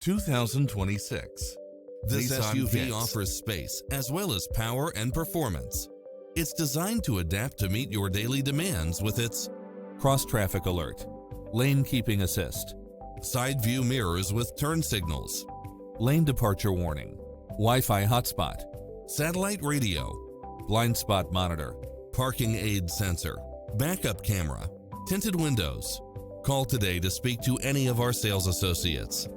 2026. This Nissan SUV Kicks. offers space as well as power and performance. It's designed to adapt to meet your daily demands with its Cross-traffic alert, lane keeping assist, side view mirrors with turn signals, lane departure warning, Wi-Fi hotspot, satellite radio, blind spot monitor. parking aid sensor, backup camera, tinted windows. Call today to speak to any of our sales associates.